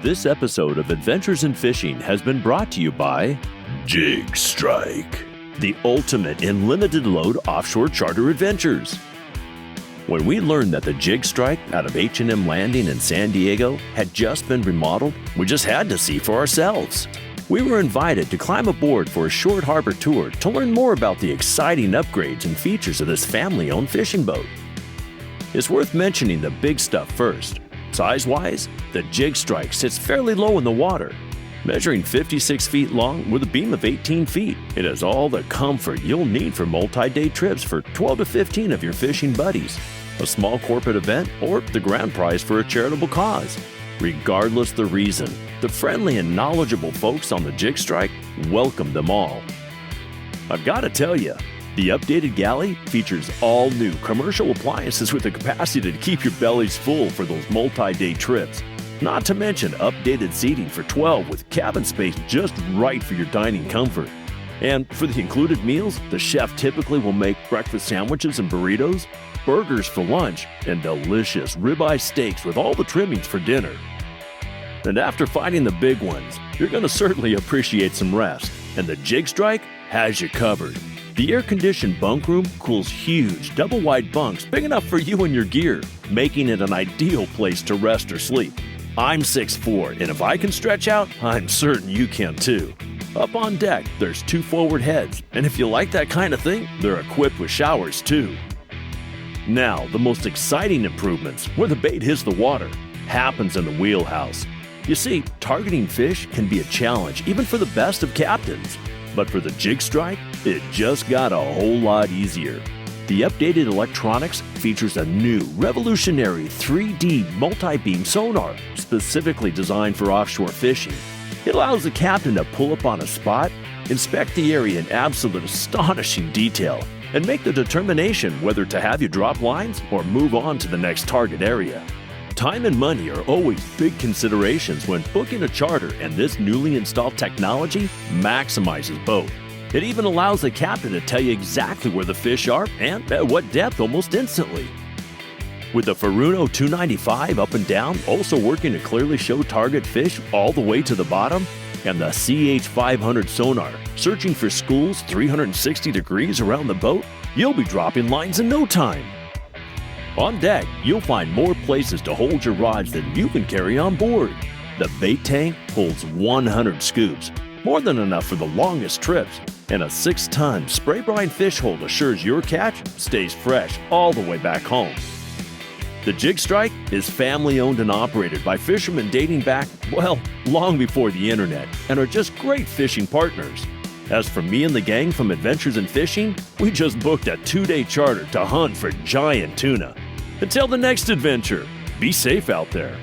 This episode of Adventures in Fishing has been brought to you by Jig Strike, the ultimate in limited load offshore charter adventures. When we learned that the Jig Strike out of H&M Landing in San Diego had just been remodeled, we just had to see for ourselves. We were invited to climb aboard for a short harbor tour to learn more about the exciting upgrades and features of this family-owned fishing boat. It's worth mentioning the big stuff first. Size-wise, the Jig Strike sits fairly low in the water, measuring 56 feet long with a beam of 18 feet. It has all the comfort you'll need for multi-day trips for 12 to 15 of your fishing buddies, a small corporate event, or the grand prize for a charitable cause. Regardless the reason, the friendly and knowledgeable folks on the Jig Strike welcome them all. I've got to tell you, the updated galley features all new commercial appliances with the capacity to keep your bellies full for those multi-day trips. Not to mention updated seating for 12 with cabin space just right for your dining comfort. And for the included meals, the chef typically will make breakfast sandwiches and burritos, burgers for lunch, and delicious ribeye steaks with all the trimmings for dinner. And after fighting the big ones, you're going to certainly appreciate some rest, and the Jig Strike has you covered. The air-conditioned bunk room cools huge, double-wide bunks big enough for you and your gear, making it an ideal place to rest or sleep. I'm 6'4", and if I can stretch out, I'm certain you can too. Up on deck, there's 2 forward heads, and if you like that kind of thing, they're equipped with showers too. Now, the most exciting improvements, where the bait hits the water, happens in the wheelhouse. You see, targeting fish can be a challenge even for the best of captains. But for the Jig Strike, it just got a whole lot easier. The updated electronics features a new revolutionary 3D multi-beam sonar specifically designed for offshore fishing. It allows the captain to pull up on a spot, inspect the area in absolute astonishing detail, and make the determination whether to have you drop lines or move on to the next target area. Time and money are always big considerations when booking a charter, and this newly installed technology maximizes both. It even allows the captain to tell you exactly where the fish are and at what depth almost instantly. With the Furuno 295 up and down also working to clearly show target fish all the way to the bottom, and the CH500 sonar searching for schools 360 degrees around the boat, you'll be dropping lines in no time. On deck, you'll find more places to hold your rods than you can carry on board. The bait tank holds 100 scoops, more than enough for the longest trips, and a 6-ton spray brine fish hold assures your catch stays fresh all the way back home. The Jig Strike is family-owned and operated by fishermen dating back, well, long before the internet, and are just great fishing partners. As for me and the gang from Adventures in Fishing, we just booked a 2-day charter to hunt for giant tuna. Until the next adventure, be safe out there.